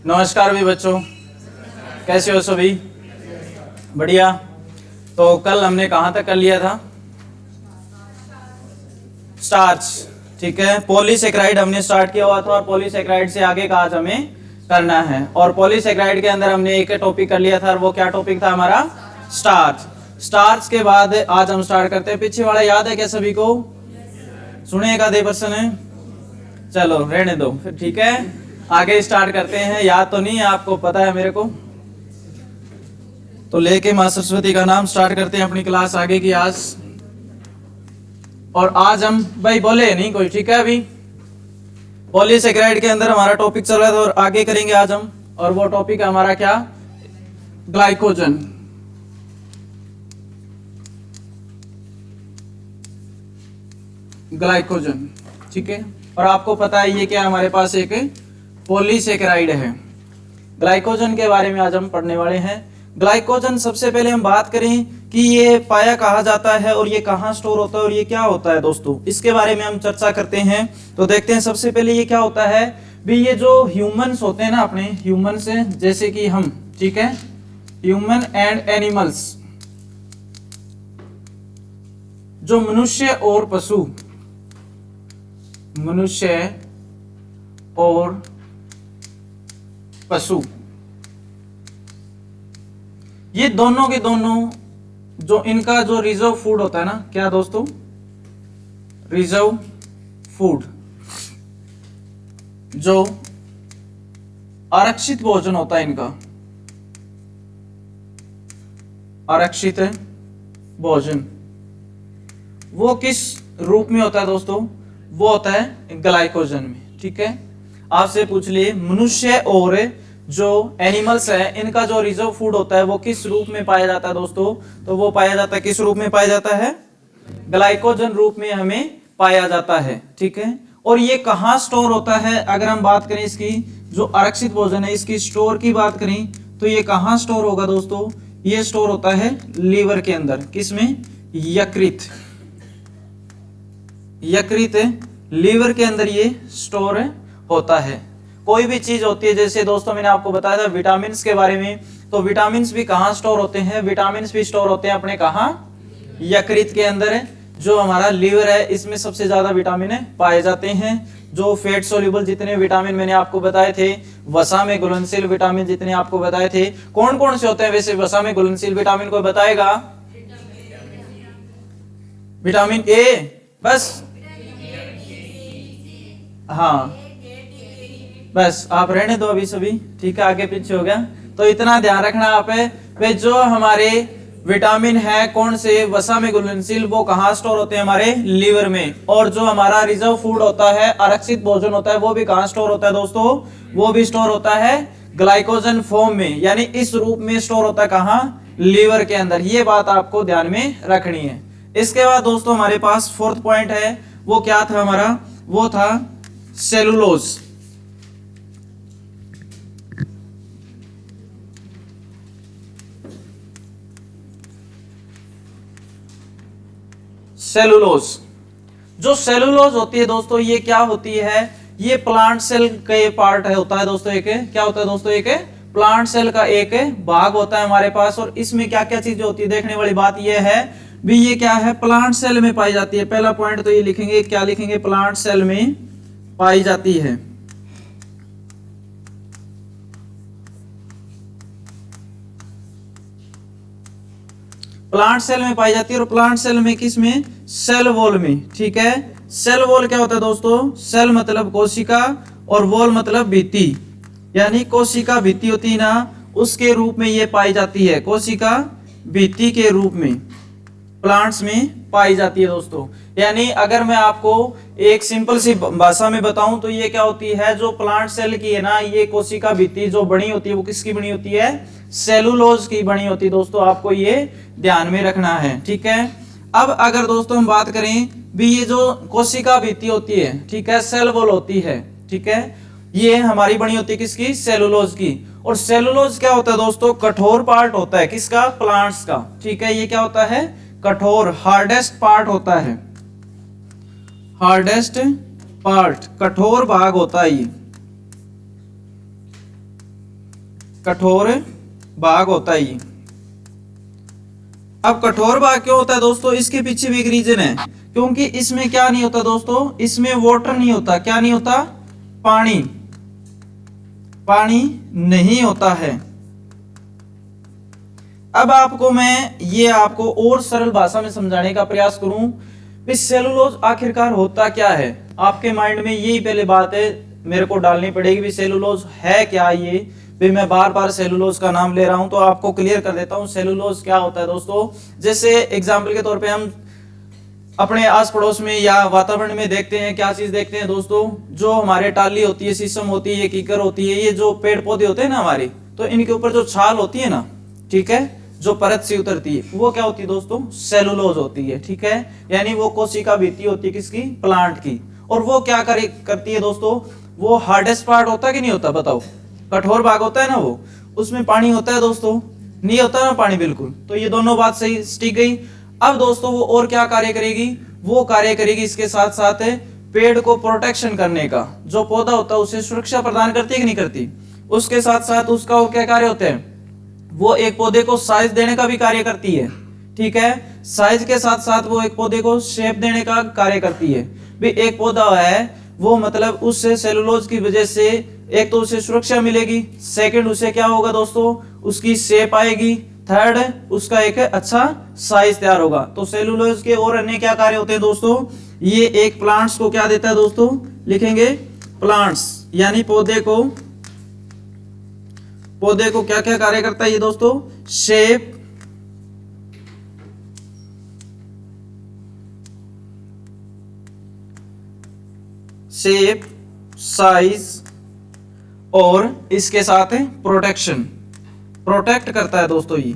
नमस्कार भी बच्चों, कैसे हो सभी? बढ़िया। तो कल हमने कहाँ तक कर लिया था? स्टार्च, ठीक है। पॉलीसेकेराइड हमने स्टार्ट किया हुआ था और पॉलीसेकेराइड से आगे का आज हमें करना है। और पॉलीसेकेराइड के अंदर हमने एक टॉपिक कर लिया था और वो क्या टॉपिक था हमारा? स्टार्च। स्टार्च के बाद आज हम स्टार्ट करते हैं। पीछे वाला याद है क्या सभी को? सुने एक आधे पर्सन है? चलो रहने दो फिर, ठीक है। आगे स्टार्ट करते हैं। याद तो नहीं है आपको, पता है मेरे को। तो लेके मां सरस्वती का नाम स्टार्ट करते हैं अपनी क्लास आगे की आज। और आज हम भाई बोले नहीं कोई, ठीक है। अभी पॉलीसेकेराइड के अंदर हमारा टॉपिक चल रहा था और आगे करेंगे आज हम। और वो टॉपिक है हमारा क्या? ग्लाइकोजन। ग्लाइकोजन, ठीक है। और आपको पता है ये क्या, हमारे पास एक पॉलीसेकेराइड है। ग्लाइकोजन के बारे में आज हम पढ़ने वाले हैं। ग्लाइकोजन सबसे पहले हम बात करें कि ये पाया कहाँ जाता है और ये कहाँ स्टोर होता है और ये क्या होता है दोस्तों, इसके बारे में हम चर्चा करते हैं। तो देखते हैं सबसे पहले ये क्या होता है। भी ये जो ह्यूमंस होते हैं ना, अपने ह्यूमंस जैसे कि हम, ठीक है, ह्यूमन एंड एनिमल्स, जो मनुष्य और पशु, मनुष्य और पशु, ये दोनों के दोनों जो इनका जो रिजर्व फूड होता है ना, क्या दोस्तों? रिजर्व फूड, जो आरक्षित भोजन होता है इनका, आरक्षित भोजन, वो किस रूप में होता है दोस्तों? वो होता है ग्लाइकोजन में, ठीक है। आपसे पूछ लिए मनुष्य और जो एनिमल्स है इनका जो रिजर्व फूड होता है वो किस रूप में पाया जाता है दोस्तों? तो वो पाया जाता है, किस रूप में पाया जाता है? ग्लाइकोजन रूप में हमें पाया जाता है, ठीक है। और ये कहाँ स्टोर होता है? अगर हम बात करें इसकी जो आरक्षित भोजन है, इसकी स्टोर की बात करें तो ये कहाँ स्टोर होगा दोस्तों? ये स्टोर होता है लीवर के अंदर। किसमें? यकृत, यकृत लीवर के अंदर ये स्टोर होता है। कोई भी चीज होती है, जैसे दोस्तों मैंने आपको बताया था विटामिन के बारे में, तो विटामिन भी कहाँ स्टोर होते हैं? विटामिन भी स्टोर होते हैं अपने कहाँ? यकृत के अंदर। जो हमारा लीवर है इसमें सबसे ज्यादा विटामिन पाए जाते हैं। जो फैट सोल्यूबल जितने विटामिन मैंने आपको बताए थे, वसा में घुलनशील विटामिन जितने आपको बताए थे, कौन कौन से होते हैं वैसे वसा में घुलनशील विटामिन? कोई बताएगा? विटामिन ए, बस, हाँ बस, आप रहने दो अभी सभी, ठीक है। आगे पीछे हो गया तो इतना ध्यान रखना आप है वे जो हमारे विटामिन है कौन से? वसा में घुलनशील, वो कहाँ स्टोर होते हैं? हमारे लीवर में। और जो हमारा रिजर्व फूड होता है, आरक्षित भोजन होता है, वो भी कहाँ स्टोर होता है दोस्तों? वो भी स्टोर होता है ग्लाइकोजन फॉर्म में, यानी इस रूप में स्टोर होता है कहाँ? लीवर के अंदर। ये बात आपको ध्यान में रखनी है। इसके बाद दोस्तों हमारे पास फोर्थ पॉइंट है, वो क्या था हमारा? वो था सेलुलोज। सेलुलोज, जो सेलुलोज होती है दोस्तों, ये क्या होती है? ये प्लांट सेल का ये पार्ट है, होता है दोस्तों। एक क्या होता है दोस्तों? एक प्लांट सेल का एक भाग होता है हमारे पास। और इसमें क्या क्या चीजें होती है? देखने वाली बात ये है भी, ये क्या है? प्लांट सेल में पाई जाती है। पहला पॉइंट तो ये लिखेंगे, क्या लिखेंगे? प्लांट सेल में पाई जाती है। प्लांट सेल में पाई जाती है। और प्लांट सेल में किस में? सेल वॉल में, ठीक है। सेल वॉल क्या होता है दोस्तों? सेल मतलब कोशिका और वॉल मतलब भित्ति, यानी कोशिका भित्ति होती है ना, उसके रूप में ये पाई जाती है। कोशिका भित्ति के रूप में प्लांट्स में पाई जाती है दोस्तों। यानी अगर मैं आपको एक सिंपल सी भाषा में बताऊं तो ये क्या होती है? जो प्लांट सेल की है ना, ये कोशिका भित्ति जो बनी होती है वो किसकी बनी होती है? सेलुलोज की बनी होती है दोस्तों। आपको ये ध्यान में रखना है, ठीक है। अब अगर दोस्तों हम बात करें भी, ये जो कोशिका भित्ति होती है, ठीक है, सेल वॉल होती है, ठीक है, ये हमारी बनी होती है किसकी? सेलुलोज की। और सेलुलोज क्या होता है दोस्तों? कठोर पार्ट होता है। किसका? प्लांट्स का, ठीक है। ये क्या होता है? कठोर, हार्डेस्ट पार्ट होता है। हार्डेस्ट पार्ट, कठोर भाग होता है ये। कठोर भाग होता है ये। अब कठोर भाग क्यों होता है दोस्तों, इसके पीछे भी एक रीजन है, क्योंकि इसमें क्या नहीं होता दोस्तों, इसमें वाटर नहीं होता। क्या नहीं होता, पानी, पानी नहीं होता है। अब आपको मैं ये आपको और सरल भाषा में समझाने का प्रयास करूं कि सेलुलोज आखिरकार होता क्या है। आपके माइंड में यही पहले बात है मेरे को डालनी पड़ेगी भी सेलुलोज है क्या। ये भी मैं बार बार सेलुलोज का नाम ले रहा हूं तो आपको क्लियर कर देता हूं सेलुलोज क्या होता है दोस्तों। जैसे एग्जाम्पल के तौर पे हम अपने आस पड़ोस में या वातावरण में देखते हैं, क्या चीज देखते हैं दोस्तों, जो हमारे टाली होती है, शीशम होती है, कीकर होती है, ये जो पेड़ पौधे होते हैं ना हमारे, तो इनके ऊपर जो छाल होती है ना, ठीक है, जो परत सी उतरती है, वो क्या होती है दोस्तों, सेलुलोज होती है। ठीक है, यानी वो कोशिका भित्ति होती है किसकी, प्लांट की। और वो क्या करती है दोस्तों, वो हार्डेस्ट पार्ट होता है कि नहीं होता, बताओ, कठोर भाग होता है ना वो, उसमें पानी होता है दोस्तों, नहीं होता ना पानी, बिल्कुल। तो ये दोनों बात सही टिक गई। अब दोस्तों वो और क्या कार्य करेगी, वो कार्य करेगी इसके साथ साथ पेड़ को प्रोटेक्शन करने का, जो पौधा होता है उसे सुरक्षा प्रदान करती है कि नहीं करती। उसके साथ साथ उसका वो क्या कार्य होते हैं, वो एक पौधे को साइज देने का भी कार्य करती है। ठीक है, साइज के साथ साथ वो एक पौधे को शेप देने का कार्य करती है। भी एक पौधा है वो मतलब उससे सेलुलोज की वजह से एक तो उसे सुरक्षा मिलेगी, सेकंड उसे क्या होगा दोस्तों, उसकी शेप आएगी, थर्ड उसका एक अच्छा साइज तैयार होगा। तो सेलुलोज के और अन्य क्या कार्य होते हैं दोस्तों, ये एक प्लांट्स को क्या देता है दोस्तों, लिखेंगे प्लांट्स, यानी पौधे को क्या क्या कार्य करता है ये दोस्तों, शेप, साइज और इसके साथ है प्रोटेक्शन, प्रोटेक्ट करता है दोस्तों ये।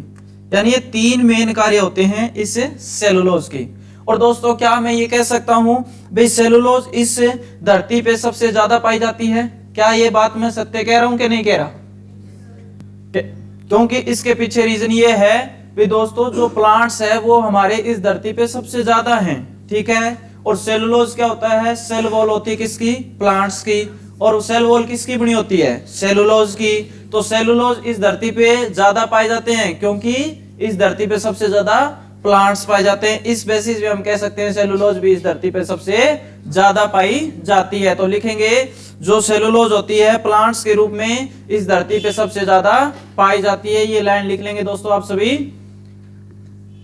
यानी ये तीन मेन कार्य होते हैं इस सेलुलोज के। और दोस्तों क्या मैं ये कह सकता हूं भाई सेलुलोज इस धरती पे सबसे ज्यादा पाई जाती है, क्या ये बात मैं सत्य कह रहा हूं कि नहीं कह रहा। क्योंकि इसके पीछे रीजन ये है भी दोस्तों जो प्लांट्स है वो हमारे इस धरती पे सबसे ज्यादा हैं। ठीक है, और सेलुलोज क्या होता है, सेल वॉल होती है किसकी, प्लांट्स की। और सेल वॉल किसकी बनी होती है, सेलुलोज की। तो सेलुलोज इस धरती पे ज्यादा पाए जाते हैं क्योंकि इस धरती पे सबसे ज्यादा प्लांट्स पाए जाते हैं। इस बेसिस पे हम कह सकते हैं सेलुलोज भी इस धरती पे सबसे ज्यादा पाई जाती है। तो लिखेंगे जो सेलुलोज होती है प्लांट्स के रूप में इस धरती पे सबसे ज्यादा पाई जाती है। ये लाइन लिख लेंगे दोस्तों, आप सभी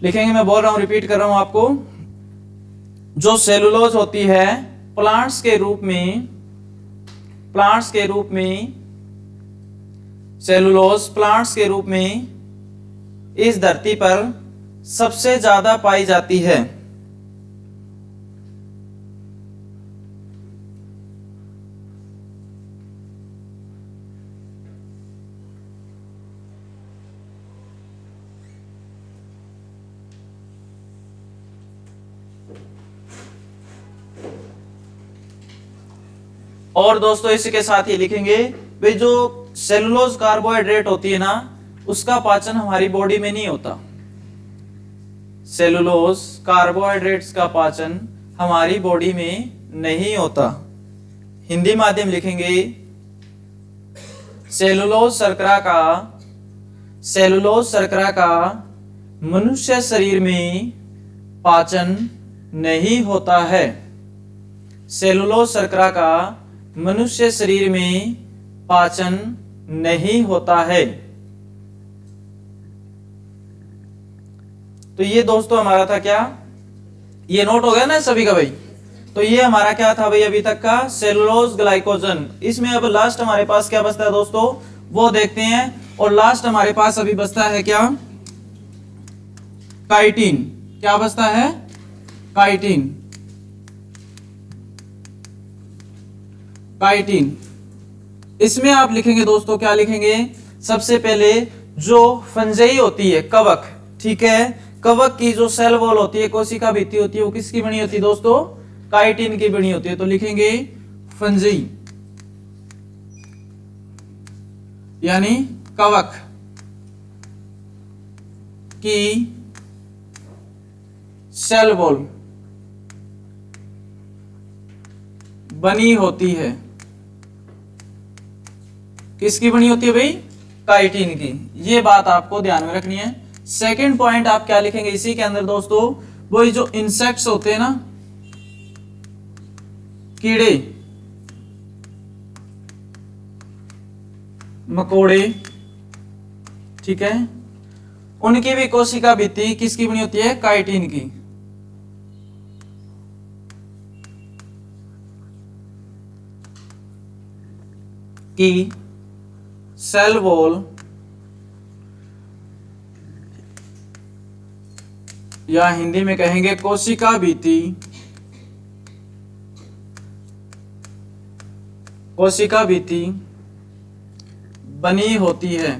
लिखेंगे, मैं बोल रहा हूं, रिपीट कर रहा हूं आपको। जो सेलुलोज होती है प्लांट्स के रूप में सेलुलोज प्लांट्स के रूप में इस धरती पर सबसे ज्यादा पाई जाती है। और दोस्तों इसी के साथ ही लिखेंगे भाई जो सेलुलोज कार्बोहाइड्रेट होती है ना, उसका पाचन हमारी बॉडी में नहीं होता। सेलुलोज कार्बोहाइड्रेट्स का पाचन हमारी बॉडी में नहीं होता। हिंदी माध्यम लिखेंगे सेलुलोज शर्करा का मनुष्य शरीर में पाचन नहीं होता है। सेलुलोज शर्करा का मनुष्य शरीर में पाचन नहीं होता है। तो ये दोस्तों हमारा था क्या, ये नोट हो गया ना सभी का भाई। तो ये हमारा क्या था भाई अभी तक का, सेलुलोज ग्लाइकोजन। इसमें अब लास्ट हमारे पास क्या बचता है दोस्तों, वो देखते हैं। और लास्ट हमारे पास अभी बचता है क्या, काइटिन। क्या बचता है, काइटिन। इसमें आप लिखेंगे दोस्तों, क्या लिखेंगे, सबसे पहले जो फंजई होती है, कवक। ठीक है, कवक की जो सेल वॉल होती है, कोशिका भित्ति होती है, वो किसकी बनी होती है दोस्तों, काइटिन की बनी होती है। तो लिखेंगे फंजई यानी कवक की सेल वॉल बनी होती है। किसकी बनी होती है भाई, काइटिन की। ये बात आपको ध्यान में रखनी है। सेकंड पॉइंट आप क्या लिखेंगे इसी के अंदर दोस्तों, वो जो इंसेक्ट्स होते हैं ना, कीड़े मकोड़े, ठीक है, उनकी भी कोशिका भित्ति किसकी बनी होती है? काइटिन की। सेल वॉल या हिंदी में कहेंगे कोशिका भित्ति, कोशिका भित्ति बनी होती है।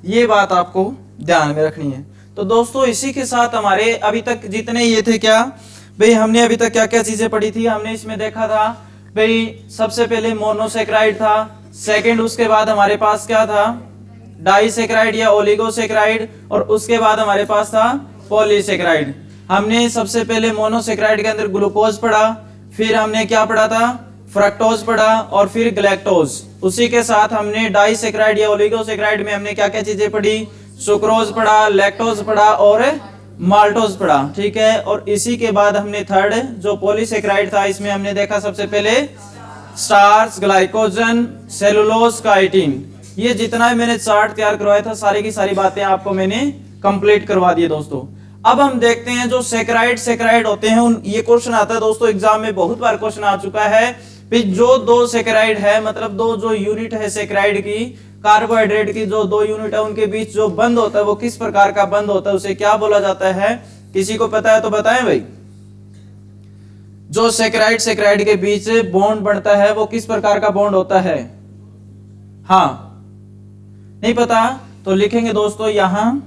ये बात आपको ध्यान में रखनी है। तो दोस्तों इसी के साथ हमारे अभी तक जितने ये थे, क्या भाई हमने अभी तक क्या क्या चीजें पढ़ी थी, हमने इसमें देखा था भाई सबसे पहले मोनोसेक्राइड था, सेकंड उसके बाद हमारे पास क्या था? डाइसेक्राइड या ओलिगोसेक्राइड, और उसके बाद हमारे पास था पॉलीसेक्राइड। हमने सबसे पहले मोनोसेक्राइड के अंदर ग्लूकोज पढ़ा, फिर हमने क्या पढ़ा था? फ्रक्टोज पढ़ा, और फिर ग्लैक्टोज। उसी के साथ हमने डाइसेक्राइड या ओलिगोसेक्राइड में हमने क्या क्या चीजें पढ़ी? सुक्रोज पढ़ा, लैक्टोज पढ़ा और माल्टोज पढ़ा, ठीक है। और इसी के बाद हमने थर्ड जो पॉलीसेक्राइड था, इसमें हमने देखा सबसे पहले स्टार्च, ग्लाइकोजन, सेलुलोज, काइटिन। ये जितना भी मैंने चार्ट तैयार करवाया था, सारी की सारी बातें आपको मैंने कंप्लीट करवा दी है दोस्तों। अब हम देखते हैं जो सेक्राइड होते हैं, ये क्वेश्चन आता है दोस्तों एग्जाम में, बहुत बार क्वेश्चन आ चुका है। फिर जो दो सेक्राइड है, मतलब दो जो यूनिट है सेक्राइड की, कार्बोहाइड्रेट की जो दो यूनिट है, उनके बीच जो बंध होता है वो किस प्रकार का बंध होता है, उसे क्या बोला जाता है? किसी को पता है तो बताएं भाई। जो सेक्राइड के बीच बॉन्ड बनता है वो किस प्रकार का बॉन्ड होता है? हाँ, नहीं पता तो लिखेंगे दोस्तों यहां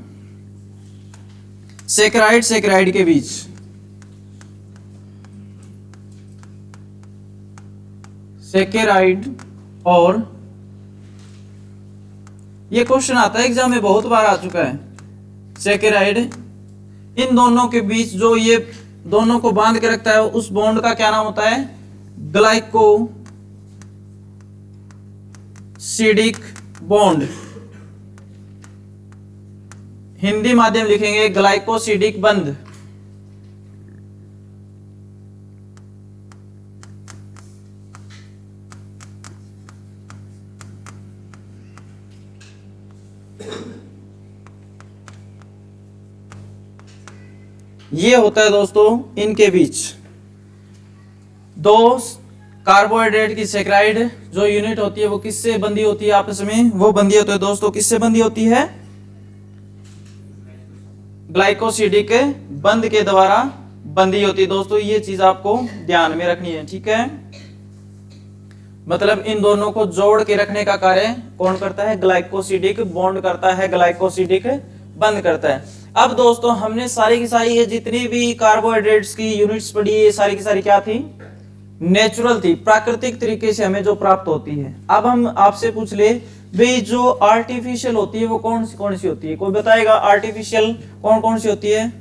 सेक्राइड के बीच सेकेराइड, और ये क्वेश्चन आता है एग्जाम में, बहुत बार आ चुका है। सेकेराइड, इन दोनों के बीच जो ये दोनों को बांध के रखता है, उस बॉन्ड का क्या नाम होता है? Glycosidic bond. हिंदी माध्यम लिखेंगे ग्लाइकोसिडिक बंध। ये होता है दोस्तों इनके बीच दो कार्बोहाइड्रेट की सेक्राइड जो यूनिट होती है वो किससे बंधी होती है आपस में? वो बंधी होती है दोस्तों, किससे बंधी होती है? ग्लाइकोसिडिक बंध के द्वारा बंधी होती है दोस्तों। ये चीज आपको ध्यान में रखनी है, ठीक है। मतलब इन दोनों को जोड़ के रखने का कार्य कौन करता है? ग्लाइकोसिडिक बॉन्ड करता है, ग्लाइकोसिडिक बंद करता है। अब दोस्तों हमने सारी की सारी ये जितनी भी कार्बोहाइड्रेट्स की यूनिट्स पढ़ी है, सारी की सारी क्या थी? नेचुरल थी, प्राकृतिक तरीके से हमें जो प्राप्त होती है। अब हम आपसे पूछ ले भाई जो आर्टिफिशियल होती है वो कौन सी होती है? कोई बताएगा आर्टिफिशियल कौन सी होती है?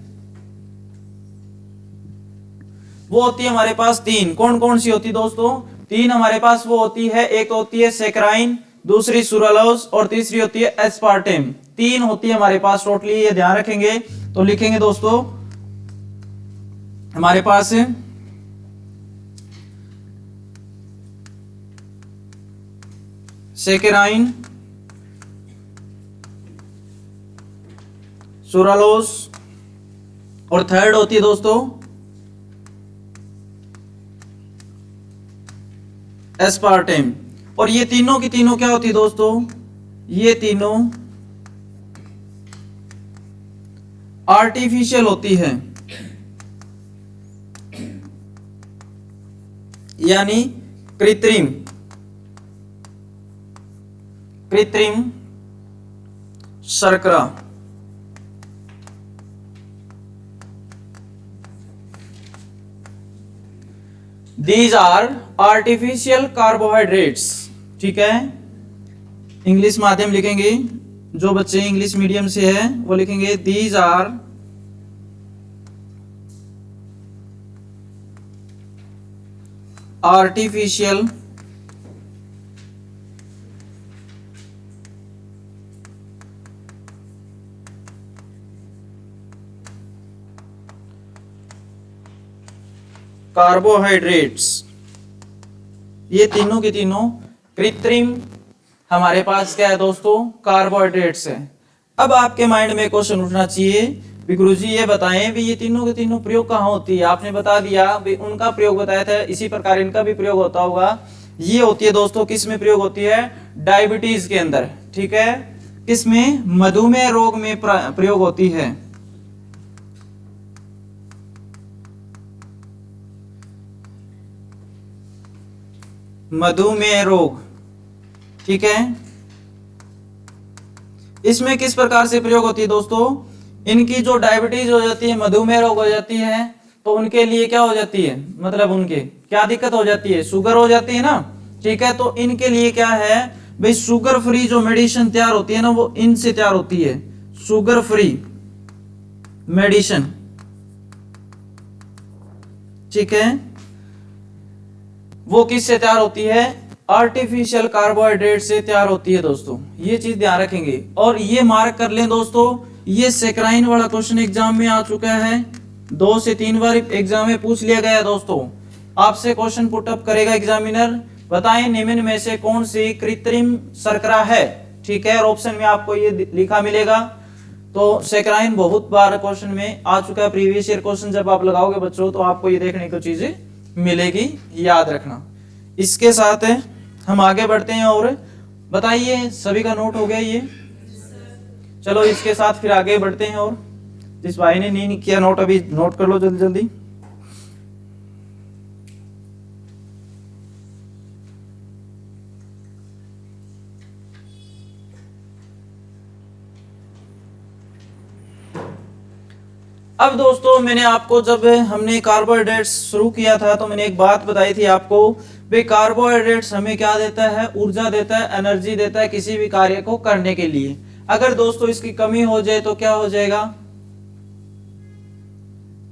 वो होती है हमारे पास तीन। कौन सी होती है दोस्तों? तीन हमारे पास वो होती है। एक होती है सेक्राइन, दूसरी सुरालोज और तीसरी होती है एस्पार्टेम। तीन होती है हमारे पास टोटली, ये ध्यान रखेंगे। तो लिखेंगे दोस्तों हमारे पास सेकेराइन, सुरालोज और थर्ड होती है दोस्तों एस्पार्टेम। और ये तीनों की तीनों क्या होती है दोस्तों? ये तीनों आर्टिफिशियल होती है, यानी कृत्रिम शर्करा। दीज आर आर्टिफिशियल कार्बोहाइड्रेट्स, ठीक है। इंग्लिश माध्यम लिखेंगे, जो बच्चे इंग्लिश मीडियम से है वो लिखेंगे दीज आर आर्टिफिशियल कार्बोहाइड्रेट्स, ये तीनों की तीनों कृत्रिम हमारे पास क्या है दोस्तों, कार्बोहाइड्रेट्स है। अब आपके माइंड में क्वेश्चन उठना चाहिए भी गुरुजी ये बताएं भी ये तीनों के तीनों प्रयोग कहाँ होती है। आपने बता दिया भी उनका प्रयोग बताया था, इसी प्रकार इनका भी प्रयोग होता होगा। ये होती है दोस्तों किस में प्रयोग होती है, डायबिटीज के अंदर, ठीक है, किसमें, मधुमेह रोग में प्रयोग होती है। मधुमेह रोग, ठीक है, इसमें किस प्रकार से प्रयोग होती है दोस्तों, इनकी जो डायबिटीज हो जाती है, मधुमेह रोग हो जाती है, तो उनके लिए क्या हो जाती है, मतलब उनके क्या दिक्कत हो जाती है, शुगर हो जाती है ना, ठीक है। तो इनके लिए क्या है भाई, शुगर फ्री जो मेडिसिन तैयार होती है ना वो इनसे तैयार होती है, शुगर फ्री मेडिसिन, ठीक है, वो किससे तैयार होती है, आर्टिफिशियल कार्बोहाइड्रेट से तैयार होती है दोस्तों। ये चीज ध्यान रखेंगे और ये मार्क कर लें दोस्तों, ये सेक्राइन वाला क्वेश्चन एग्जाम में आ चुका है, 2 से 3 बार एग्जाम में पूछ लिया गया दोस्तों। आपसे क्वेश्चन पुटअप करेगा एग्जामिनर, बताएं निम्न में से कौन सी कृत्रिम शर्करा है, ठीक है, और ऑप्शन में आपको ये लिखा मिलेगा। तो सेक्राइन बहुत बार क्वेश्चन में आ चुका है, प्रीवियस ईयर क्वेश्चन जब आप लगाओगे बच्चों तो आपको ये देखने को चीजें मिलेगी, याद रखना। इसके साथ हम आगे बढ़ते हैं और बताइए सभी का नोट हो गया ये, चलो इसके साथ फिर आगे बढ़ते हैं। और जिस भाई ने नहीं किया नोट अभी नोट कर लो जल्दी जल्दी। अब दोस्तों मैंने आपको जब हमने कार्बोहाइड्रेट्स शुरू किया था तो मैंने एक बात बताई थी आपको, वे कार्बोहाइड्रेट्स हमें क्या देता है, ऊर्जा देता है, एनर्जी देता है किसी भी कार्य को करने के लिए। अगर दोस्तों इसकी कमी हो जाए तो क्या हो जाएगा,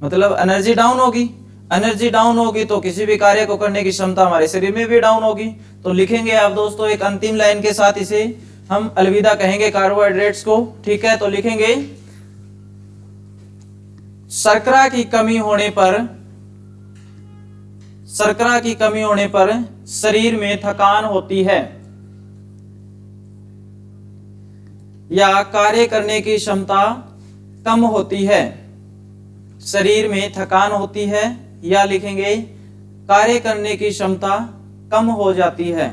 मतलब एनर्जी डाउन होगी, एनर्जी डाउन होगी तो किसी भी कार्य को करने की क्षमता हमारे शरीर में भी डाउन होगी। तो लिखेंगे आप दोस्तों एक अंतिम लाइन के साथ इसे हम अलविदा कहेंगे कार्बोहाइड्रेट्स को, ठीक है। तो लिखेंगे शर्करा की कमी होने पर, शर्करा की कमी होने पर शरीर में थकान होती है या कार्य करने की क्षमता कम होती है, शरीर में थकान होती है या लिखेंगे कार्य करने की क्षमता कम हो जाती है।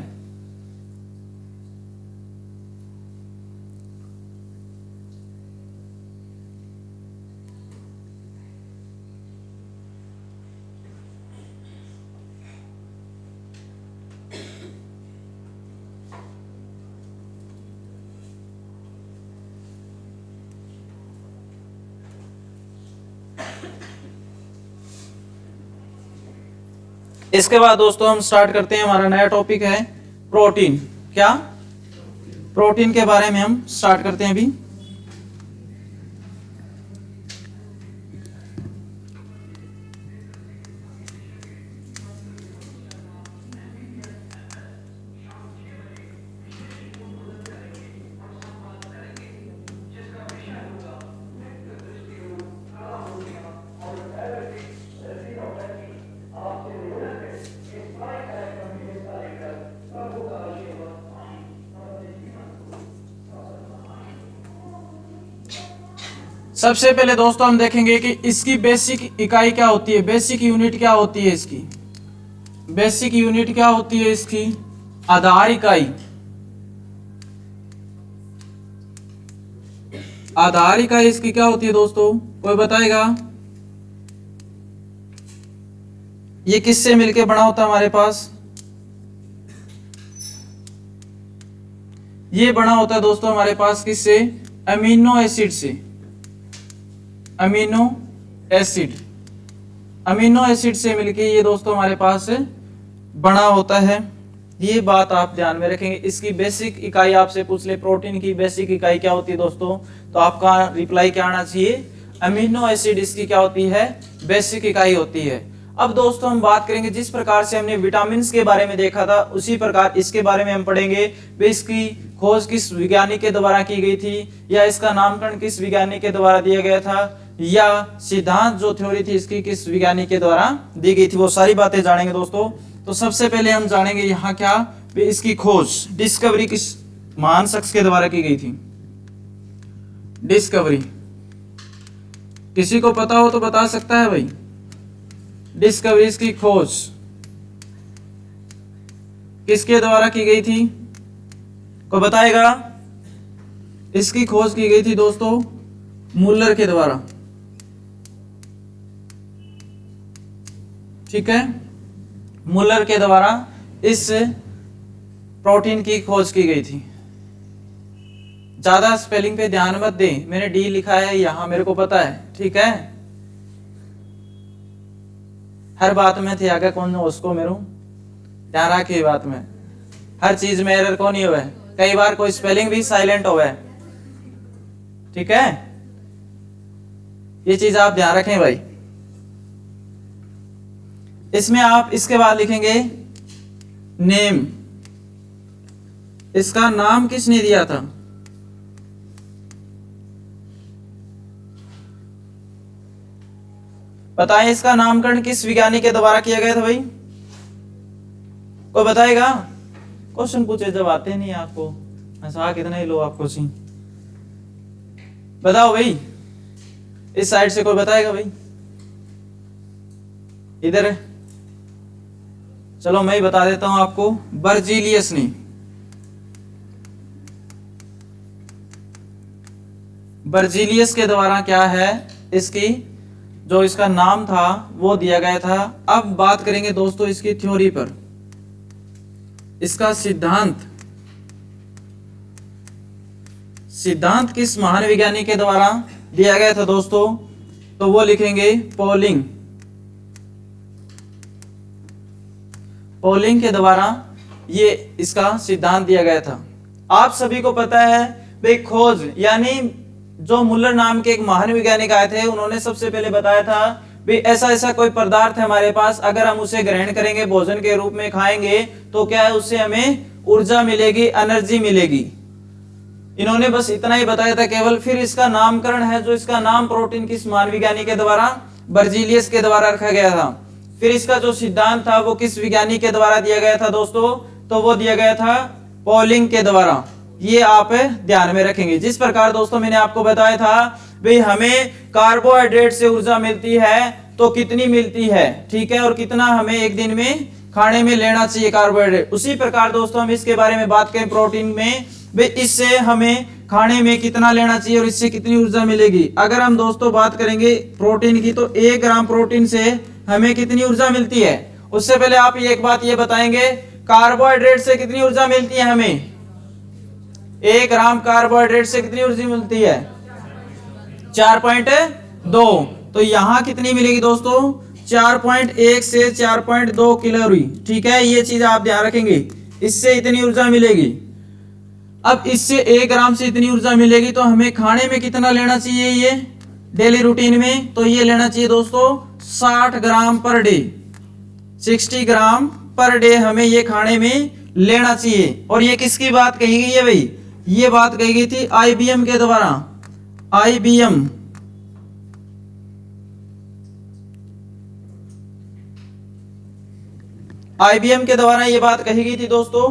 इसके बाद दोस्तों हम स्टार्ट करते हैं, हमारा नया टॉपिक है प्रोटीन। क्या, प्रोटीन के बारे में हम स्टार्ट करते हैं अभी। सबसे पहले दोस्तों हम देखेंगे कि इसकी बेसिक इकाई क्या होती है, बेसिक यूनिट क्या होती है इसकी, बेसिक यूनिट क्या होती है इसकी, आधार इकाई। आधार इकाई इसकी क्या होती है दोस्तों, कोई बताएगा? ये किससे मिलके बना होता है हमारे पास, ये बना होता है दोस्तों हमारे पास किससे, अमीनो एसिड से, अमीनो एसिड, अमीनो एसिड से मिलके ये दोस्तों हमारे पास बना होता है। ये बात आप ध्यान में रखेंगे। इसकी बेसिक इकाई आपसे पूछ ले प्रोटीन की बेसिक इकाई क्या होती है दोस्तों, तो आपका रिप्लाई क्या आना चाहिए, अमीनो एसिड इसकी क्या होती है, बेसिक इकाई होती है। अब दोस्तों हम बात करेंगे, जिस प्रकार से हमने विटामिन के बारे में देखा था उसी प्रकार इसके बारे में हम पढ़ेंगे। वे इसकी खोज किस वैज्ञानिक के द्वारा की गई थी, या इसका नामकरण किस वैज्ञानिक के द्वारा दिया गया था, या सिद्धांत जो थ्योरी थी इसकी किस वैज्ञानिक के द्वारा दी गई थी, वो सारी बातें जानेंगे दोस्तों। तो सबसे पहले हम जानेंगे यहाँ क्या, वे इसकी खोज डिस्कवरी किस महान शख्स के द्वारा की गई थी। डिस्कवरी किसी को पता हो तो बता सकता है भाई। डिस्कवरी की खोज किसके द्वारा की गई थी, को बताएगा। इसकी खोज की गई थी दोस्तों मुल्लर के द्वारा, ठीक है। मुल्लर के द्वारा इस प्रोटीन की खोज की गई थी। ज्यादा स्पेलिंग पे ध्यान मत दें, मैंने डी लिखा है यहां, मेरे को पता है, ठीक है। हर बात में थे आगे कौन उसको मेरे ध्यान रखे, बात में हर चीज में एरर कौन ही हुआ है, कई बार कोई स्पेलिंग भी साइलेंट हुआ है, ठीक है। ये चीज आप ध्यान रखें भाई। इसमें आप इसके बाद लिखेंगे नेम, इसका नाम किसने दिया था। बताएं इसका नामकरण किस वैज्ञानिक के द्वारा किया गया था भाई, कोई बताएगा। क्वेश्चन पूछे जब आते नहीं आपको, ऐसा कितना ही लो आपको सी, बताओ भाई। इस साइड से कोई बताएगा भाई, इधर है। चलो मैं ही बता देता हूं आपको, बर्जीलियस ने। बर्जीलियस के द्वारा क्या है, इसकी जो इसका नाम था वो दिया गया था। अब बात करेंगे दोस्तों इसकी थ्योरी पर, इसका सिद्धांत। सिद्धांत किस महान वैज्ञानिक के द्वारा दिया गया था दोस्तों, तो वो लिखेंगे पॉलिंग। पॉलिंग के द्वारा ये इसका सिद्धांत दिया गया था। आप सभी को पता है भाई, खोज यानी जो मुल्लर नाम के एक महान वैज्ञानिक आए थे, उन्होंने सबसे पहले बताया था भी ऐसा ऐसा कोई पदार्थ है हमारे पास, अगर हम उसे ग्रहण करेंगे, भोजन के रूप में खाएंगे, तो क्या है उससे हमें ऊर्जा मिलेगी, एनर्जी मिलेगी। इन्होंने बस इतना ही बताया था केवल। फिर इसका नामकरण है, जो इसका नाम प्रोटीन किस महान वैज्ञानिक के द्वारा, बर्जीलियस के द्वारा रखा गया था। फिर इसका जो सिद्धांत था वो किस वैज्ञानिक के द्वारा दिया गया था दोस्तों, तो वो दिया गया था पॉलिंग के द्वारा। ये आप ध्यान में रखेंगे। जिस प्रकार दोस्तों मैंने आपको बताया था भाई, हमें कार्बोहाइड्रेट से ऊर्जा मिलती है तो कितनी मिलती है, ठीक है, और कितना हमें एक दिन में खाने में लेना चाहिए कार्बोहाइड्रेट, उसी प्रकार दोस्तों हम इसके बारे में बात करें प्रोटीन में, भाई इससे हमें खाने में कितना लेना चाहिए और इससे कितनी ऊर्जा मिलेगी। अगर हम दोस्तों बात करेंगे प्रोटीन की, तो 1 ग्राम प्रोटीन से हमें कितनी ऊर्जा मिलती है। उससे पहले आप एक बात ये बताएंगे, कार्बोहाइड्रेट से कितनी ऊर्जा मिलती है हमें, 1 ग्राम कार्बोहाइड्रेट से कितनी ऊर्जा मिलती है, 4.2। तो यहां कितनी मिलेगी दोस्तों, 4.1 से 4.2 कैलोरी, ठीक है। ये चीज आप ध्यान रखेंगे, इससे इतनी ऊर्जा मिलेगी। अब इससे 1 ग्राम से इतनी ऊर्जा मिलेगी, तो हमें खाने में कितना लेना चाहिए ये डेली रूटीन में, तो ये लेना चाहिए दोस्तों 60 ग्राम पर डे, 60 ग्राम पर डे हमें ये खाने में लेना चाहिए। और ये किसकी बात कही गई है भाई, ये बात कही गई थी आईबीएम के द्वारा। आईबीएम आईबीएम के द्वारा ये बात कही गई थी दोस्तों।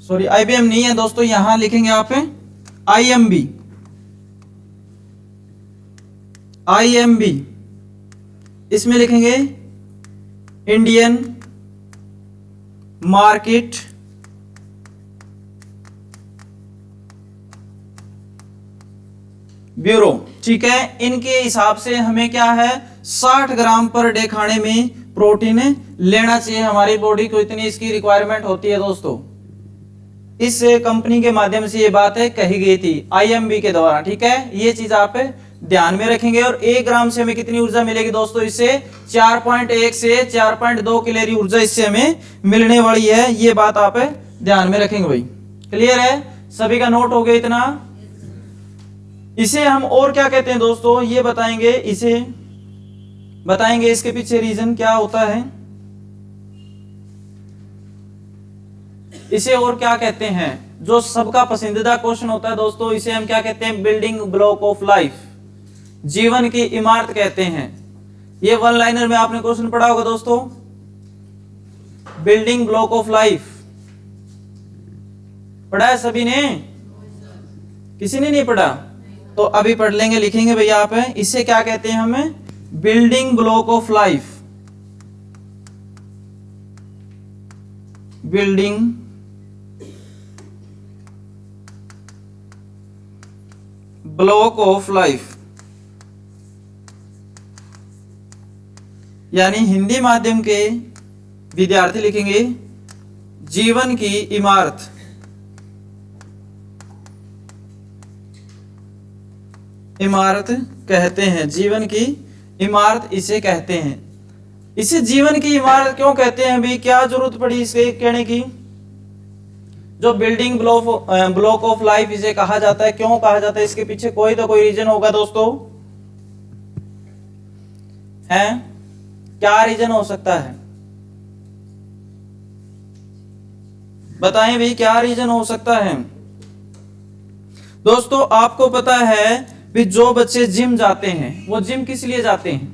सॉरी, आईबीएम नहीं है दोस्तों, यहां लिखेंगे आप आईएमबी। आईएमबी इसमें लिखेंगे इंडियन मार्केट ब्यूरो, ठीक है। इनके हिसाब से हमें क्या है 60 ग्राम पर डे खाने में प्रोटीन लेना चाहिए, हमारी बॉडी को इतनी इसकी रिक्वायरमेंट होती है दोस्तों। इस कंपनी के माध्यम से ये बात कही गई थी आईएमबी के द्वारा, ठीक है। ये चीज आप ध्यान में रखेंगे। और 1 ग्राम से हमें कितनी ऊर्जा मिलेगी दोस्तों, इससे 4.1 से 4.2 कैलोरी ऊर्जा इससे हमें मिलने वाली है। ये बात आप ध्यान में रखेंगे भाई। क्लियर है, सभी का नोट हो गया इतना। इसे हम और क्या कहते हैं दोस्तों, ये बताएंगे, इसे बताएंगे इसके पीछे रीजन क्या होता है, इसे और क्या कहते हैं। जो सबका पसंदीदा क्वेश्चन होता है दोस्तों, इसे हम क्या कहते हैं, बिल्डिंग ब्लॉक ऑफ लाइफ, जीवन की इमारत कहते हैं। ये वन लाइनर में आपने क्वेश्चन पढ़ा होगा दोस्तों, बिल्डिंग ब्लॉक ऑफ लाइफ पढ़ा है सभी ने, किसी ने नहीं पढ़ा तो अभी पढ़ लेंगे, लिखेंगे भैया आप, इसे क्या कहते हैं हमें, building block of life, building block of life, यानी हिंदी माध्यम के विद्यार्थी लिखेंगे जीवन की इमारत, इमारत कहते हैं, जीवन की इमारत इसे कहते हैं। इसे जीवन की इमारत क्यों कहते हैं भाई, क्या जरूरत पड़ी इसे कहने की। जो बिल्डिंग ब्लॉक ऑफ लाइफ इसे कहा जाता है, क्यों कहा जाता है, इसके पीछे कोई तो कोई रीजन होगा दोस्तों, है क्या रीजन हो सकता है, बताएं भाई क्या रीजन हो सकता है। दोस्तों आपको पता है भी जो बच्चे जिम जाते हैं, वो जिम किस लिए जाते हैं,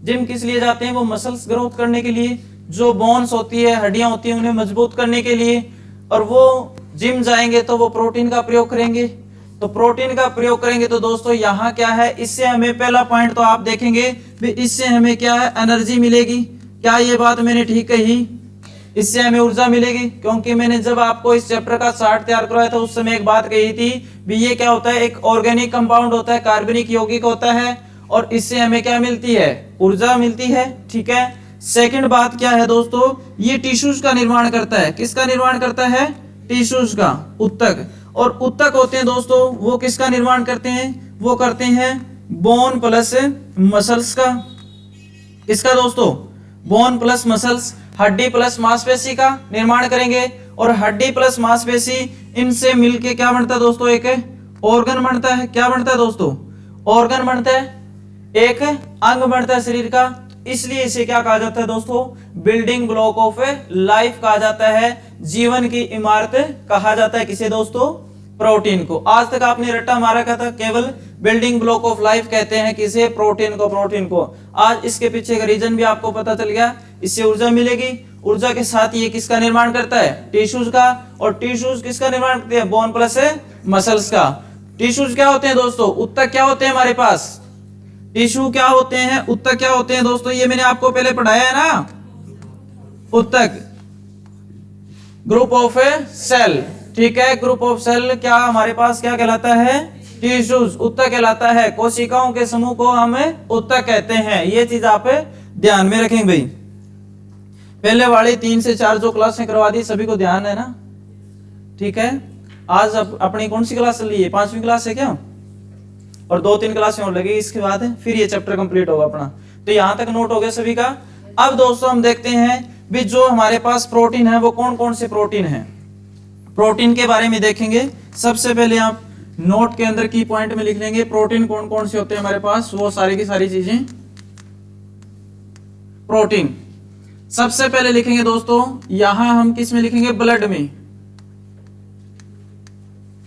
जिम किस लिए जाते हैं, वो मसल्स ग्रोथ करने के लिए, जो बोन्स होती है, हड्डियां होती हैं, उन्हें मजबूत करने के लिए। और वो जिम जाएंगे तो वो प्रोटीन का प्रयोग करेंगे, तो प्रोटीन का प्रयोग करेंगे तो दोस्तों यहाँ क्या है, इससे हमें पहला पॉइंट तो आप देखेंगे भी इससे हमें क्या है, एनर्जी मिलेगी। क्या ये बात मैंने ठीक कही, इससे हमें ऊर्जा मिलेगी। क्योंकि मैंने जब आपको इस चैप्टर का चार्ट तैयार करवाया था उस समय एक बात कही थी भी ये क्या होता है, एक ऑर्गेनिक कंपाउंड होता है, कार्बनिक यौगिक होता है, और इससे हमें क्या मिलती है, ऊर्जा मिलती है, ठीक है। सेकंड बात क्या है दोस्तों, ये टिश्यूज का निर्माण करता है, किसका निर्माण करता है, टिश्यूज का, उत्तक। और उत्तक होते हैं दोस्तों, वो किसका निर्माण करते हैं, वो करते हैं बोन प्लस मसल्स का, किसका दोस्तों, बोन प्लस मसल्स, हड्डी प्लस मांसपेशी का निर्माण करेंगे। और हड्डी प्लस मांसपेशी इनसे मिलके क्या बनता है दोस्तों, एक ऑर्गन बनता है। क्या बनता है दोस्तों, ऑर्गन बनता है, एक अंग बनता है शरीर का। इसलिए इसे क्या कहा जाता है दोस्तों, बिल्डिंग ब्लॉक ऑफ लाइफ कहा जाता है, जीवन की इमारत कहा जाता है। किसे दोस्तों, प्रोटीन को। आज तक आपने रट्टा मारा था केवल बिल्डिंग ब्लॉक ऑफ लाइफ कहते हैं किसे, प्रोटीन को, प्रोटीन को। आज इसके पीछे का रीजन भी आपको पता चल गया, इससे ऊर्जा मिलेगी, ऊर्जा के साथ ये किसका निर्माण करता है, टिश्यूज का। और टिश्यूज किसका निर्माण करते हैं, बोन प्लस मसल्स का। टिश्यूज क्या होते हैं दोस्तों, उत्तक क्या होते हैं हमारे पास, टिश्यू क्या होते हैं, उत्तक क्या होते हैं दोस्तों, ये मैंने आपको पहले पढ़ाया है ना। उत्तक ग्रुप ऑफ सेल, ठीक है, ग्रुप ऑफ सेल क्या हमारे पास क्या कहलाता है, टिश्यूज, उत्तक कहलाता है। कोशिकाओं के समूह को हम उत्तक कहते हैं। ये चीज आप ध्यान में रखेंगे भाई। पहले वाली 3 से 4 जो क्लासें करवा दी सभी को ध्यान है ना, ठीक है। आज अपनी कौन सी क्लास चल रही है, 5वीं क्लास है क्या, और 2-3 क्लासें और लगेगी इसके बाद फिर ये चैप्टर कंप्लीट होगा अपना। तो यहां तक नोट हो गया सभी का। अब दोस्तों हम देखते हैं भी जो हमारे पास प्रोटीन है वो कौन कौन से प्रोटीन है, प्रोटीन के बारे में देखेंगे। सबसे पहले आप नोट के अंदर की पॉइंट में लिख लेंगे प्रोटीन कौन कौन से होते हैं हमारे पास, वो सारी की सारी चीजें प्रोटीन। सबसे पहले लिखेंगे दोस्तों, यहां हम किस में लिखेंगे, ब्लड में,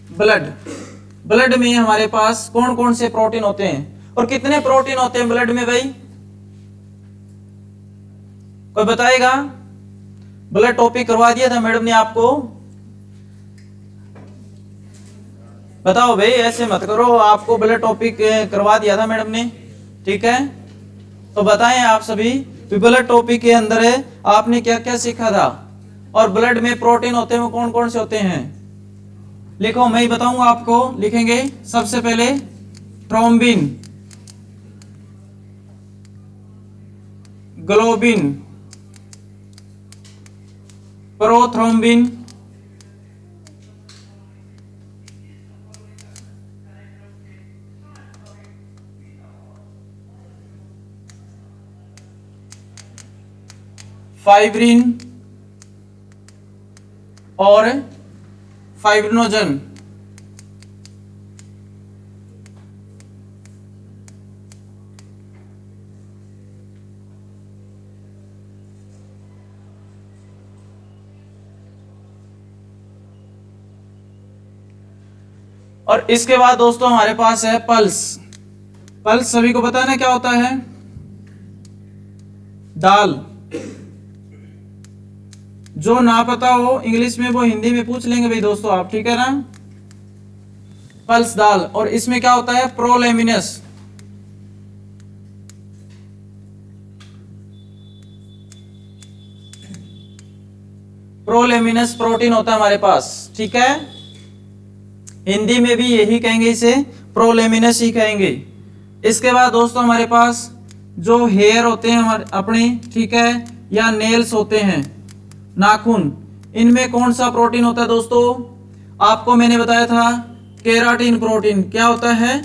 ब्लड, ब्लड में हमारे पास कौन कौन से प्रोटीन होते हैं। और कितने प्रोटीन होते हैं ब्लड में भाई, कोई बताएगा, ब्लड टॉपिक करवा दिया था मैडम ने आपको, बताओ भाई, ऐसे मत करो, आपको ब्लड टॉपिक करवा दिया था मैडम ने, ठीक है। तो बताएं आप सभी ब्लड टॉपिक के अंदर है आपने क्या क्या सीखा था, और ब्लड में प्रोटीन होते हैं वो कौन कौन से होते हैं, लिखो, मैं ही बताऊंगा आपको। लिखेंगे सबसे पहले थ्रोम्बिन, ग्लोबिन, प्रोथ्रोम्बिन, फाइब्रिन और फाइब्रिनोजन। और इसके बाद दोस्तों हमारे पास है पल्स। पल्स सभी को पता है ना क्या होता है? दाल। जो ना पता हो इंग्लिश में वो हिंदी में पूछ लेंगे भाई दोस्तों आप, ठीक है ना? पल्स दाल। और इसमें क्या होता है? प्रोलेमिनस। प्रोलेमिनस प्रोटीन होता है हमारे पास, ठीक है? हिंदी में भी यही कहेंगे, इसे प्रोलेमिनस ही कहेंगे। इसके बाद दोस्तों हमारे पास जो हेयर होते हैं हमारे अपने, ठीक है, या नेल्स होते हैं, नाखून, इनमें कौन सा प्रोटीन होता है दोस्तों? आपको मैंने बताया था केराटिन प्रोटीन। क्या होता है?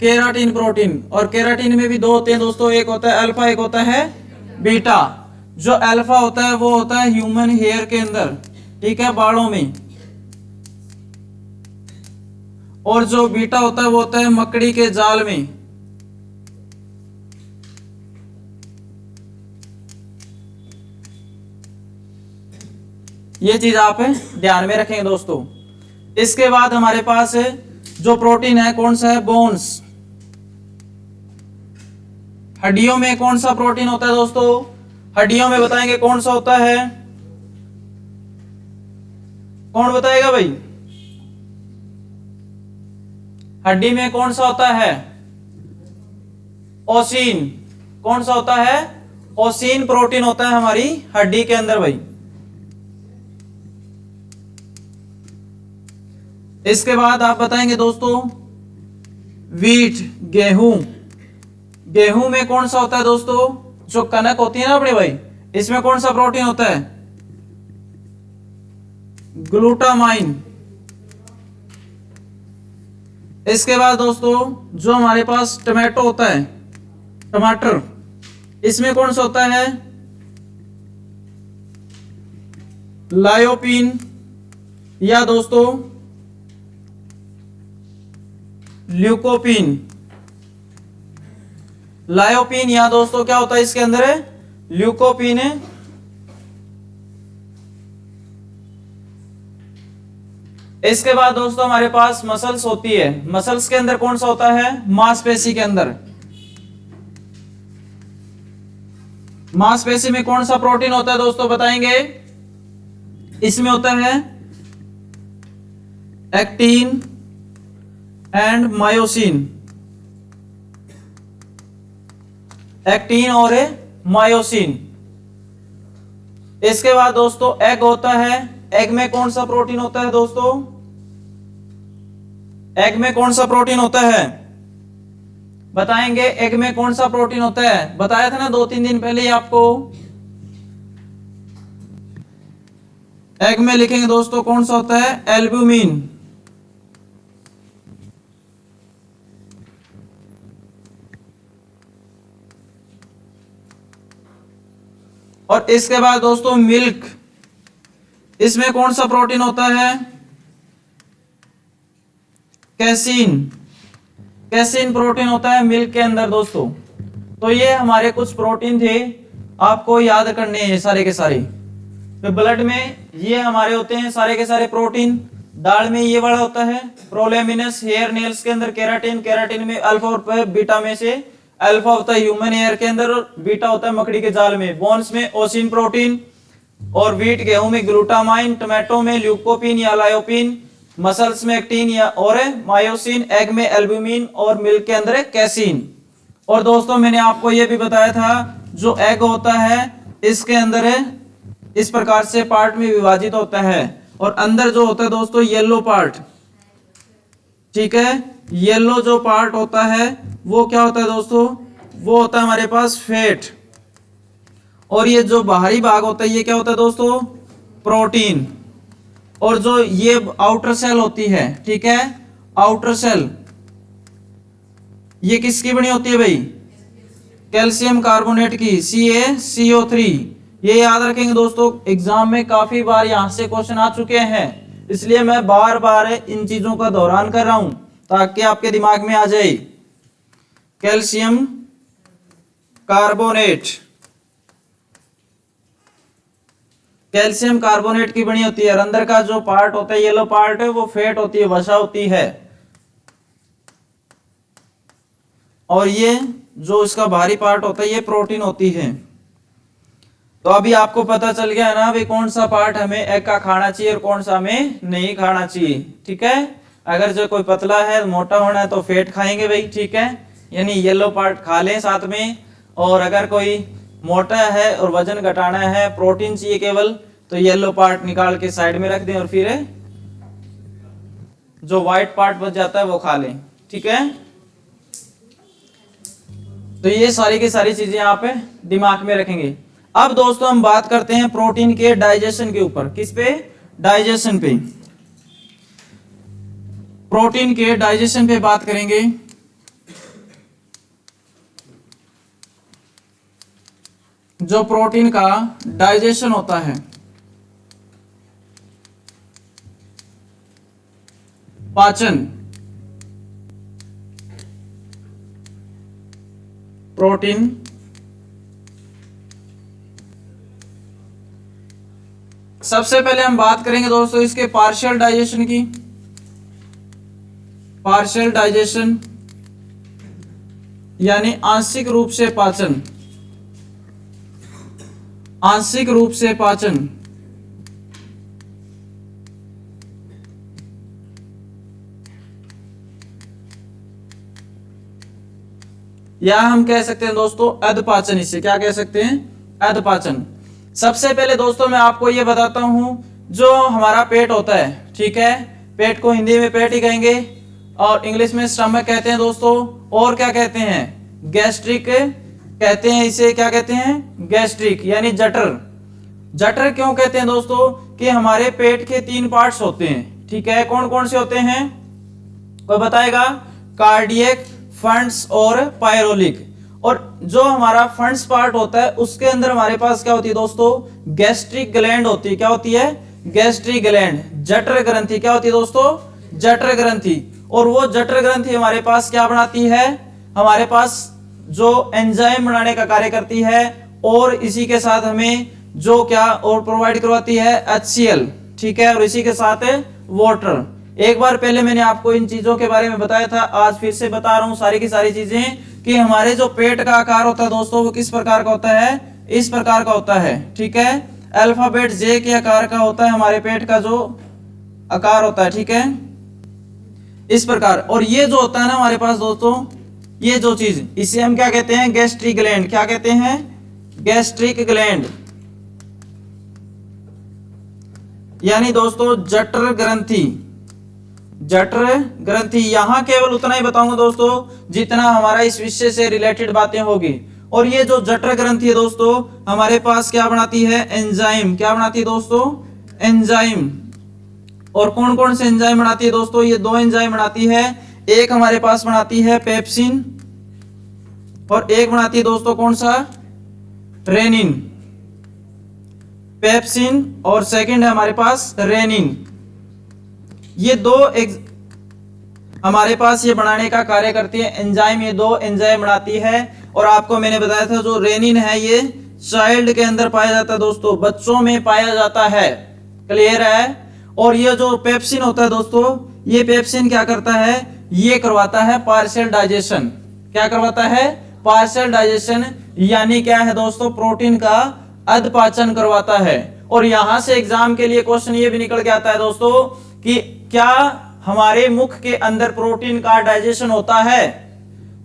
Keratin protein. और केराटिन में भी दो होते हैं दोस्तों, एक होता है अल्फा, एक होता है बीटा। जो अल्फा होता है वो होता है ह्यूमन हेयर के अंदर, ठीक है, बालों में। और जो बीटा होता है वो होता है मकड़ी के जाल में। ये चीज आप ध्यान में रखेंगे दोस्तों। इसके बाद हमारे पास जो प्रोटीन है कौन सा है? बोन्स। हड्डियों में कौन सा प्रोटीन होता है दोस्तों? हड्डियों में बताएंगे कौन सा होता है? कौन बताएगा भाई? हड्डी में कौन सा होता है? ओसिन। कौन सा होता है? ओसिन प्रोटीन होता है हमारी हड्डी के अंदर भाई। इसके बाद आप बताएंगे दोस्तों वीट, गेहूं। गेहूं में कौन सा होता है दोस्तों? जो कनक होती है ना अपने भाई, इसमें कौन सा प्रोटीन होता है? ग्लूटामाइन। इसके बाद दोस्तों जो हमारे पास टमाटो होता है, टमाटर, इसमें कौन सा होता है? लायोपिन, या दोस्तों ल्यूकोपिन। लायोपिन या दोस्तों क्या होता है इसके अंदर? है ल्यूकोपिन है। इसके बाद दोस्तों हमारे पास मसल्स होती है। मसल्स के अंदर कौन सा होता है? मांसपेशी के अंदर। मांसपेशी में कौन सा प्रोटीन होता है दोस्तों बताएंगे? इसमें होता है एक्टिन एंड मायोसिन। एक्टिन और मायोसिन। इसके बाद दोस्तों एग होता है। एग में कौन सा प्रोटीन होता है दोस्तों? एग में कौन सा प्रोटीन होता है बताएंगे? एग में कौन सा प्रोटीन होता है? बताया था ना 2-3 दिन पहले ही आपको। एग में लिखेंगे दोस्तों कौन सा होता है? एल्ब्यूमिन। और इसके बाद दोस्तों मिल्क, इसमें कौन सा प्रोटीन होता है? कैसीन। कैसीन प्रोटीन होता है मिल्क के अंदर दोस्तों। तो ये हमारे कुछ प्रोटीन थे, आपको याद करने हैं सारे के सारे। तो ब्लड में ये हमारे होते हैं सारे के सारे प्रोटीन। दाल में ये वाला होता है प्रोलेमिनस। हेयर नेल्स के अंदर केराटिन। केराटिन में अल्फा और बीटा में से अल्फा होता है ह्यूमन हेयर के अंदर और बीटा होता है मकड़ी के जाल में। बोन्स में ओसिन प्रोटीन। और व्हीट गेहूं में ग्लूटामाइन। टोमेटो में ल्यूकोपिन या लायोपिन। मसल्स में एक्टिन या और मायोसिन। एग में एल्ब्यूमिन और मिल्क के अंदर है कैसीन। और दोस्तों मैंने आपको यह भी बताया था जो एग होता है इसके अंदर है इस प्रकार से पार्ट में विभाजित होता है। और अंदर जो होता है दोस्तों येलो पार्ट, ठीक है, येलो जो पार्ट होता है वो क्या होता है दोस्तों? वो होता है हमारे पास फैट। और ये जो बाहरी भाग होता है ये क्या होता है दोस्तों? प्रोटीन। और जो ये आउटर सेल होती है, ठीक है, आउटर सेल, ये किसकी बनी होती है भाई? कैल्शियम कार्बोनेट की, CaCO3। ये याद रखेंगे दोस्तों, एग्जाम में काफी बार यहां से क्वेश्चन आ चुके हैं, इसलिए मैं बार बार इन चीजों का दोहरान कर रहा हूं ताकि आपके दिमाग में आ जाए। कैल्शियम कार्बोनेट, कैल्शियम कार्बोनेट की बनी होती है। और अंदर का जो पार्ट होता है येलो पार्ट है वो फैट होती है, वसा होती है। और ये जो इसका बाहरी पार्ट होता है ये प्रोटीन होती है। तो अभी आपको पता चल गया ना भाई कौन सा पार्ट हमें एग का खाना चाहिए और कौन सा हमें नहीं खाना चाहिए। ठीक है, अगर जो कोई पतला है मोटा होना है तो फेट खाएंगे भाई। ठीक है, यानी येलो पार्ट खा लें साथ में। और अगर कोई मोटा है और वजन घटाना है, प्रोटीन चाहिए केवल, तो येलो पार्ट निकाल के साइड में रख दें और फिर जो व्हाइट पार्ट बच जाता है वो खा लें। ठीक है, तो ये सारी की सारी चीजें आप दिमाग में रखेंगे। अब दोस्तों हम बात करते हैं प्रोटीन के डाइजेशन के ऊपर। किस पे? डाइजेशन पे। प्रोटीन के डाइजेशन पे बात करेंगे। जो प्रोटीन का डाइजेशन होता है, पाचन, प्रोटीन सबसे पहले हम बात करेंगे दोस्तों इसके पार्शियल डाइजेशन की। पार्शियल डाइजेशन यानी आंशिक रूप से पाचन। आंशिक रूप से पाचन या हम कह सकते हैं दोस्तों अधपाचन। इसे क्या कह सकते हैं? अधपाचन। सबसे पहले दोस्तों मैं आपको ये बताता हूं, जो हमारा पेट होता है, ठीक है, पेट को हिंदी में पेट ही कहेंगे और इंग्लिश में स्टमक कहते हैं दोस्तों। और क्या कहते हैं? गैस्ट्रिक कहते हैं इसे। क्या कहते हैं? गैस्ट्रिक यानी जठर। जठर क्यों कहते हैं दोस्तों? कि हमारे पेट के 3 पार्ट्स होते हैं। ठीक है, कौन कौन से होते हैं? कोई बताएगा? कार्डियक, फंड्स और पायरोलिक। और जो हमारा फंड्स पार्ट होता है उसके अंदर हमारे पास क्या होती है दोस्तों? गैस्ट्रिक ग्लैंड होती है। क्या होती है? Gastric gland. जठर ग्रंथि क्या होती है दोस्तों? जठर ग्रंथि। और वो जठर ग्रंथि हमारे पास क्या बनाती है? हमारे पास जो एंजाइम बनाने का कार्य करती है और इसी के साथ हमें जो क्या और प्रोवाइड करवाती है? HCl। ठीक है, और इसी के साथ है वाटर। एक बार पहले मैंने आपको इन चीजों के बारे में बताया था, आज फिर से बता रहा हूं सारी की सारी चीजें, कि हमारे जो पेट का आकार होता है दोस्तों वो किस प्रकार का होता है? इस प्रकार का होता है। ठीक है, अल्फाबेट J के आकार का होता है हमारे पेट का जो आकार होता है। ठीक है, इस प्रकार। और ये जो होता है ना हमारे पास दोस्तों, ये जो चीज, इसे हम क्या कहते हैं? Gastric gland. क्या कहते हैं? गैस्ट्रिक ग्लैंड यानी दोस्तों जठर ग्रंथि। जठर ग्रंथि। यहां केवल उतना ही बताऊंगा दोस्तों जितना हमारा इस विषय से रिलेटेड बातें होगी। और ये जो जठर ग्रंथि है दोस्तों हमारे पास क्या बनाती है? एंजाइम। क्या बनाती है दोस्तों? एंजाइम। और कौन कौन से एंजाइम बनाती है दोस्तों? ये 2 एंजाइम बनाती है। एक हमारे पास बनाती है पेप्सिन और एक बनाती है दोस्तों कौन सा? रेनिन। पेप्सिन और सेकंड है हमारे पास रेनिन। ये 2 हमारे पास ये बनाने का कार्य करती है एंजाइम। ये 2 एंजाइम बनाती है। और आपको मैंने बताया था जो रेनिन है ये चाइल्ड के अंदर पाया जाता है दोस्तों, बच्चों में पाया जाता है। क्लियर है? और ये जो पेप्सिन होता है दोस्तों, ये पेप्सिन क्या करता है? ये करवाता है पार्शियल डाइजेशन। क्या करवाता है? Partial digestion. यानी क्या है दोस्तों? प्रोटीन का अधपाचन करवाता है। और यहां से एग्जाम के लिए क्वेश्चन ये भी निकल के आता है दोस्तों कि क्या हमारे मुख के अंदर प्रोटीन का डाइजेशन होता है?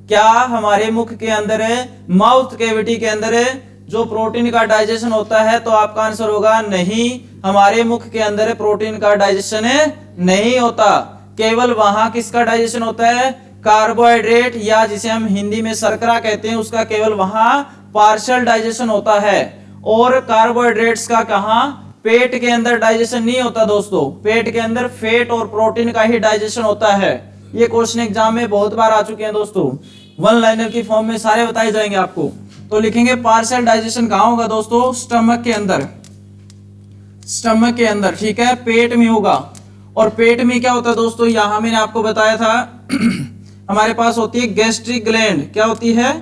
क्या हमारे मुख के अंदर माउथ कैविटी के अंदर जो प्रोटीन का डाइजेशन होता है? तो आपका आंसर होगा नहीं, हमारे मुख के अंदर प्रोटीन का डाइजेशन नहीं होता। केवल वहां किसका डाइजेशन होता है? कार्बोहाइड्रेट या जिसे हम हिंदी में शर्करा कहते हैं, उसका केवल वहां पार्शियल डाइजेशन होता है। और कार्बोहाइड्रेट्स का कहां? पेट के अंदर डाइजेशन नहीं होता दोस्तों। पेट के अंदर फैट और प्रोटीन का ही डाइजेशन होता है। ये क्वेश्चन एग्जाम में बहुत बार आ चुके हैं दोस्तों, 1 लाइनर की फॉर्म में सारे बताए जाएंगे आपको। तो लिखेंगे पार्शियल डाइजेशन कहां होगा दोस्तों? स्टमक के अंदर। स्टमक के अंदर। ठीक है, पेट में होगा। और पेट में क्या होता है दोस्तों? यहां मैंने आपको बताया था हमारे पास होती है गैस्ट्रिक ग्लैंड। क्या होती है?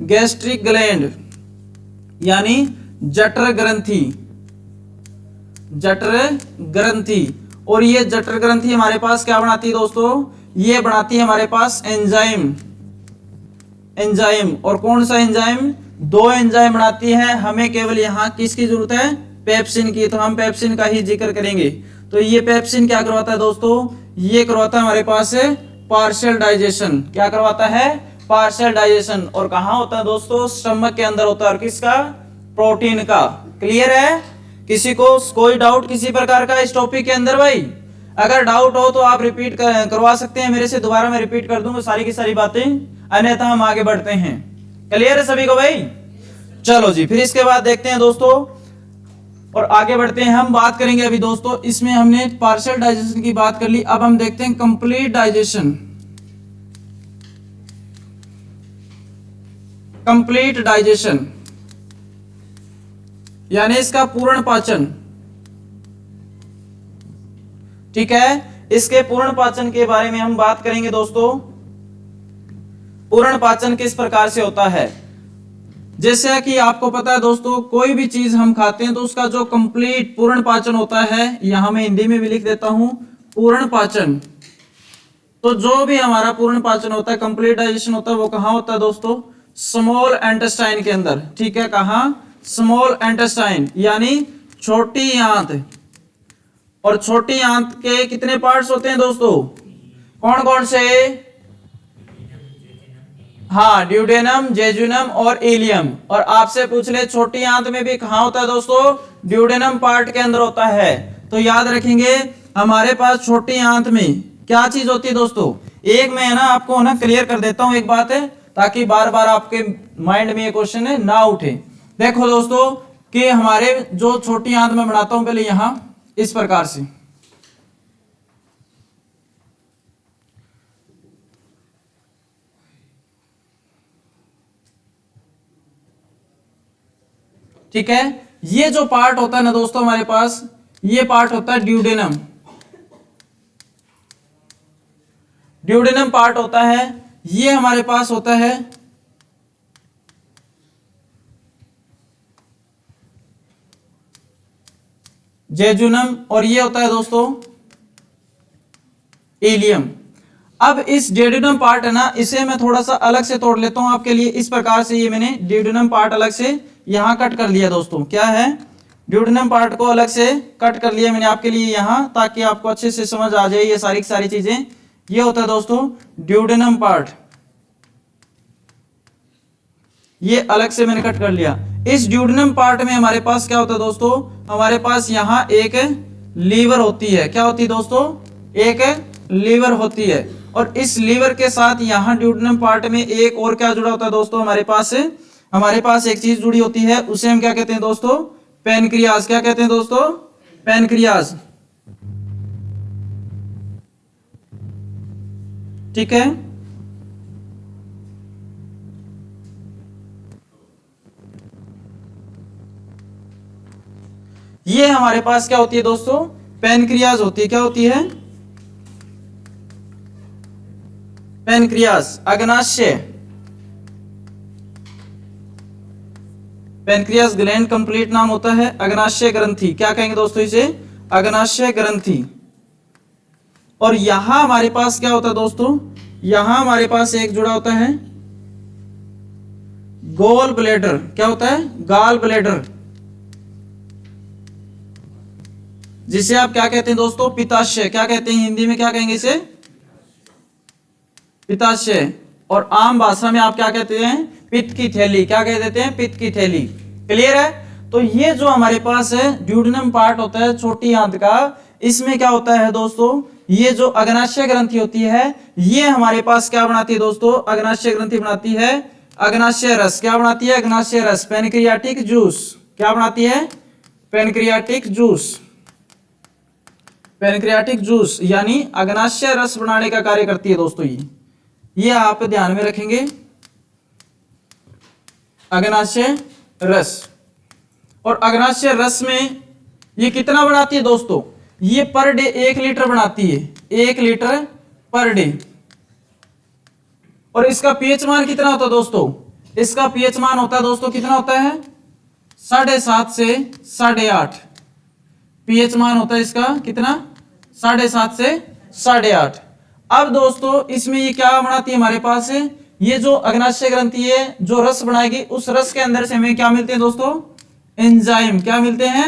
गैस्ट्रिक ग्लैंड यानी जठर ग्रंथि। जठर ग्रंथि। और ये जठर ग्रंथि हमारे पास क्या बनाती है दोस्तों? ये बनाती है हमारे पास एंजाइम। एंजाइम। और कौन सा एंजाइम? 2 एंजाइम बनाती है। हमें केवल यहाँ किसकी जरूरत है? पेप्सिन की। तो हम पेप्सिन का ही जिक्र करेंगे। तो ये पेप्सिन क्या करवाता है दोस्तों? ये करवाता है हमारे पास पार्शियल डाइजेशन। क्या करवाता है? Partial digestion. और कहाँ होता है दोस्तों? स्टमक के अंदर होता है। और किसका? प्रोटीन का। क्लियर है? किसी को कोई डाउट किसी प्रकार का इस टॉपिक के अंदर भाई? अगर डाउट हो तो आप रिपीट करवा सकते हैं मेरे से। दोबारा मैं रिपीट कर दूंगा सारी की सारी बातें, अन्यथा हम आगे बढ़ते हैं। क्लियर है सभी को भाई? चलो जी, फिर इसके बाद देखते हैं दोस्तों और आगे बढ़ते हैं। हम बात करेंगे अभी दोस्तों, इसमें हमने पार्शियल डाइजेशन की बात कर ली। अब हम देखते हैं कंप्लीट डाइजेशन। कंप्लीट डाइजेशन यानी इसका पूर्ण पाचन। ठीक है, इसके पूर्ण पाचन के बारे में हम बात करेंगे दोस्तों। पूर्ण पाचन किस प्रकार से होता है? जैसे कि आपको पता है दोस्तों, कोई भी चीज हम खाते हैं तो उसका जो कंप्लीट पूर्ण पाचन होता है, यहां मैं हिंदी में भी लिख देता हूं, पूर्ण पाचन। तो जो भी हमारा पूर्ण पाचन होता है, कंप्लीट डाइजेशन होता है, वो कहां होता है दोस्तों? स्मॉल इंटेस्टाइन के अंदर। ठीक है, कहां? स्मॉल इंटेस्टाइन यानी छोटी आंत। और छोटी आंत के कितने पार्ट्स होते हैं दोस्तों? कौन कौन से? हाँ, ड्यूडेनम, जेजुनम और इलियम। और आपसे पूछ ले छोटी आंत में भी कहां होता है दोस्तों? ड्यूडेनम पार्ट के अंदर होता है। तो याद रखेंगे हमारे पास छोटी आंत में क्या चीज होती है दोस्तों? एक मैं ना आपको ना क्लियर कर देता हूं एक बात है, ताकि बार बार आपके माइंड में ये क्वेश्चन है ना उठे। देखो दोस्तों कि हमारे जो छोटी आंत में बनाता हूं पहले यहां इस प्रकार से। ठीक है, ये जो पार्ट होता है ना दोस्तों हमारे पास, ये पार्ट होता है ड्यूडेनम। ड्यूडेनम पार्ट होता है, ये हमारे पास होता है जेजुनम, और ये होता है दोस्तों इलियम। अब इस ड्यूडेनम पार्ट है ना, इसे मैं थोड़ा सा अलग से तोड़ लेता हूं आपके लिए। इस प्रकार से ये मैंने ड्यूडेनम पार्ट अलग से यहां कट कर लिया दोस्तों। क्या है? ड्यूडेनम पार्ट को अलग से कट कर लिया मैंने आपके लिए यहां, ताकि आपको अच्छे से समझ आ जाए ये सारी सारी चीजें। ये होता है दोस्तों ड्यूडेनम पार्ट, ये अलग से मैंने कट कर लिया। इस ड्यूडेनम पार्ट में हमारे पास क्या होता है दोस्तों? हमारे पास यहाँ एक लीवर होती है। क्या होती है दोस्तों? एक लीवर होती है। और इस लीवर के साथ यहाँ ड्यूडेनम पार्ट में एक और क्या जुड़ा होता है दोस्तों? हमारे पास एक चीज जुड़ी होती है, उसे हम क्या कहते हैं दोस्तों? पैनक्रियाज। क्या कहते हैं दोस्तों? पैनक्रियाज। ठीक है, ये हमारे पास क्या होती है दोस्तों? पैनक्रियाज होती है। क्या होती है? पैनक्रियाज। अग्नाशय, पैनक्रियाज ग्लैंड कंप्लीट नाम होता है। अग्नाशय ग्रंथि, क्या कहेंगे दोस्तों इसे? अग्नाशय ग्रंथि। और यहां हमारे पास क्या होता है दोस्तों? यहां हमारे पास एक जुड़ा होता है गॉल ब्लैडर। क्या होता है? गॉल ब्लैडर, जिसे आप क्या कहते हैं दोस्तों? पित्ताशय। क्या कहते हैं हिंदी में? क्या कहेंगे इसे? पित्ताशय। और आम भाषा में आप क्या कहते हैं? पित्त की थैली। क्या कह देते हैं? पित्त की थैली। क्लियर है? तो ये जो हमारे पास है ड्यूडेनम पार्ट होता है छोटी आंत का, इसमें क्या होता है दोस्तों? ये जो अग्नाशय ग्रंथि होती है, ये हमारे पास क्या बनाती है दोस्तों? अग्नाशय ग्रंथि बनाती है अग्नाशय रस। क्या बनाती है? अग्नाशय रस, पैनक्रियाटिक जूस। क्या बनाती है? Pancreatic juice. पैनक्रियाटिक जूस यानी अग्नाशय रस बनाने का कार्य करती है दोस्तों। ये आप ध्यान में रखेंगे, अग्नाशय रस। और अग्नाशय रस में ये कितना बनाती है दोस्तों? ये पर डे 1 लीटर बनाती है, 1 लीटर पर डे। और इसका पीएच मान कितना होता है दोस्तों? इसका पीएच मान होता है दोस्तों कितना होता है? 7.5 से 8.5 पीएच मान होता है इसका। कितना? 7.5 से 8.5। अब दोस्तों इसमें ये क्या बनाती है हमारे पास? ये जो अग्नाशय ग्रंथि है जो रस बनाएगी, उस रस के अंदर से हमें क्या मिलते हैं दोस्तों, एंजाइम। क्या मिलते हैं,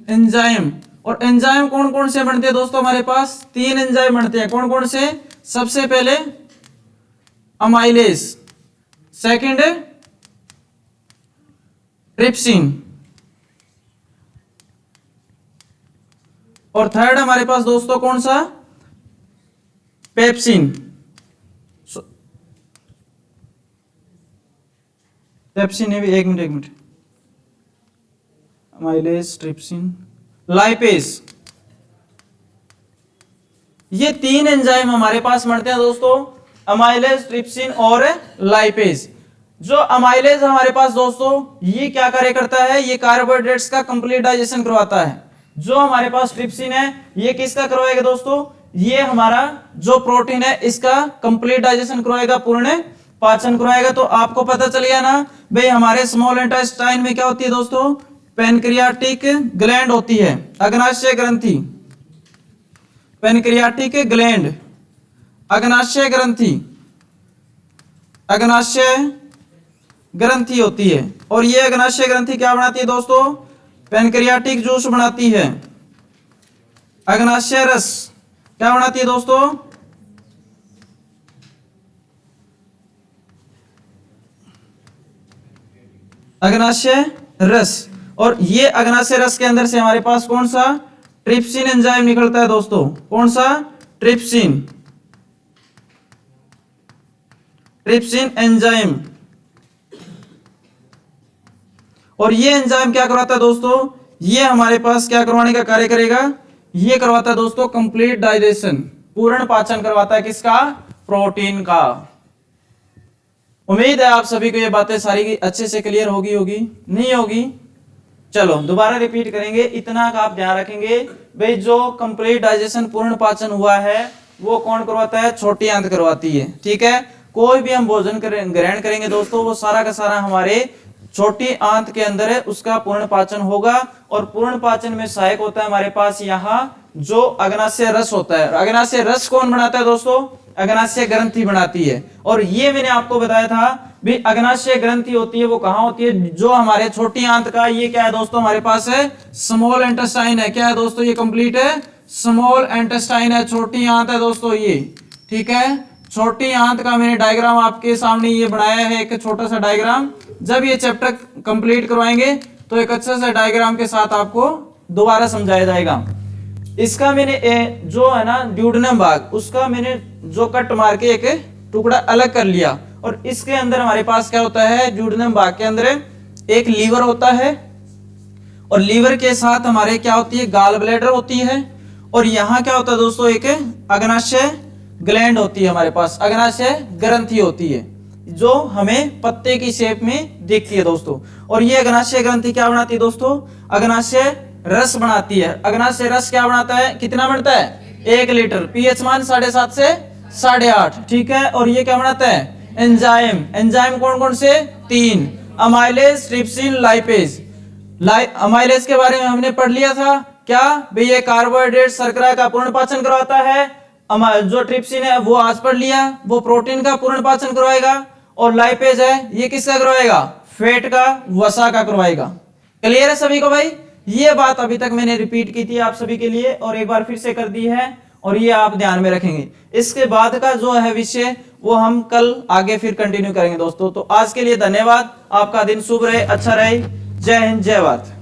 एंजाइम। और एंजाइम कौन कौन से बनते हैं दोस्तों, हमारे पास 3 एंजाइम बनते हैं। कौन कौन से, सबसे पहले अमाइलेज, सेकंड ट्रिप्सिन, और थर्ड हमारे पास दोस्तों कौन सा, पेप्सिन। पेप्सिन है भी, एक मिनट, अमाइलेज, ट्रिप्सिन, लाइपेज, ये 3 एंजाइम हमारे पास बनते हैं दोस्तों, अमाइलेज, ट्रिप्सिन और लाइपेज। जो अमाइलेज हमारे पास दोस्तों, ये क्या कार्य करता है, ये कार्बोहाइड्रेट्स का कंप्लीट डाइजेशन करवाता है। जो हमारे पास ट्रिप्सिन है, ये किसका करवाएगा दोस्तों, ये हमारा जो प्रोटीन है इसका कंप्लीट डाइजेशन करवाएगा, पूर्ण पाचन करवाएगा। तो आपको पता चल गया ना भाई, हमारे स्मॉल इंटेस्टाइन में क्या होती है दोस्तों, पैनक्रियाटिक ग्लैंड होती है, अग्नाशय ग्रंथि, पैनक्रियाटिक ग्लैंड, अग्नाशय ग्रंथि, अग्नाशय ग्रंथि होती है। और ये अग्नाशय ग्रंथि क्या बनाती है दोस्तों, पैनक्रियाटिक जूस बनाती है। अग्नाशय रस क्या बनाती है दोस्तों, अग्नाशय रस। और ये अग्नाशय रस के अंदर से हमारे पास कौन सा, ट्रिप्सिन एंजाइम निकलता है दोस्तों। कौन सा, ट्रिप्सिन, ट्रिप्सिन एंजाइम। और ये एंजाइम क्या करवाता है दोस्तों, ये हमारे पास क्या करवाने का कार्य करेगा, ये करवाता है दोस्तों कंप्लीट डाइजेशन, पूर्ण पाचन करवाता है, किसका, प्रोटीन का। उम्मीद है आप सभी को ये बातें सारी अच्छे से क्लियर होगी नहीं होगी। चलो दोबारा रिपीट करेंगे, इतना का आप ध्यान रखेंगे भाई, जो कंप्लीट डाइजेशन पूर्ण पाचन हुआ है वो कौन करवाता है, छोटी आंत करवाती है। ठीक है, कोई भी हम भोजन ग्रहण करेंगे दोस्तों, वो सारा का सारा हमारे छोटी आंत के अंदर है, उसका पूर्ण पाचन होगा। और पूर्ण पाचन में सहायक होता है हमारे पास यहाँ जो अग्नाशय रस होता है। अग्नाशय रस कौन बनाता है दोस्तों, अग्नाशय ग्रंथि बनाती है। और ये मैंने आपको बताया था भी, अग्नाशय ग्रंथि होती है वो कहां होती है, जो हमारे छोटी आंत का, ये क्या है दोस्तों, हमारे पास है स्मॉल इंटेस्टाइन है। क्या है दोस्तों, ये कंप्लीट है स्मॉल इंटेस्टाइन है, छोटी आंत है दोस्तों ये। ठीक है, छोटी आंत का मैंने डायग्राम आपके सामने ये बनाया है, एक छोटा सा डायग्राम। जब ये चैप्टर कंप्लीट करवाएंगे तो एक अच्छे से डायग्राम के साथ आपको दोबारा समझाया जाएगा। इसका मैंने जो है ना ड्यूडेनम भाग, उसका मैंने जो कट मार के एक टुकड़ा अलग कर लिया। और इसके अंदर हमारे पास क्या होता है, ड्यूडेनम भाग के अंदर एक लीवर होता है, और लीवर के साथ हमारे क्या होती है, गाल ब्लैडर होती है। और यहाँ क्या होता है दोस्तों, एक अग्नाशय ग्लैंड होती है हमारे पास, अग्नाशय ग्रंथि होती है, जो हमें पत्ते की शेप में दिखती है दोस्तों। और ये अग्नाशय ग्रंथि क्या बनाती है दोस्तों, अग्नाशय रस बनाती है। अग्नाशय रस क्या बनाता है, कितना बनता है, 1 लीटर, पीएच मान 7.5 से 8.5। ठीक है, और ये क्या बनाता है, एंजाइम। एंजाइम कौन कौन से, 3, अमाइलेज, ट्रिप्सिन, लाइपेज। अमाइलेज के बारे में हमने पढ़ लिया था, क्या भाई, ये कार्बोहाइड्रेट शर्करा का पूर्ण पाचन करवाता है। जो ट्रिप्सिन है वो आज पढ़ लिया, वो प्रोटीन का पूर्ण पाचन करवाएगा। और लाइपेज है, ये किसका करवाएगा, फैट का, वसा का करवाएगा। क्लियर है सभी को भाई, ये बात अभी तक मैंने रिपीट की थी आप सभी के लिए, और एक बार फिर से कर दी है, और ये आप ध्यान में रखेंगे। इसके बाद का जो है विषय वो हम कल आगे फिर कंटिन्यू करेंगे दोस्तों। तो आज के लिए धन्यवाद, आपका दिन शुभ रहे, अच्छा रहे। जय हिंद, जय भारत।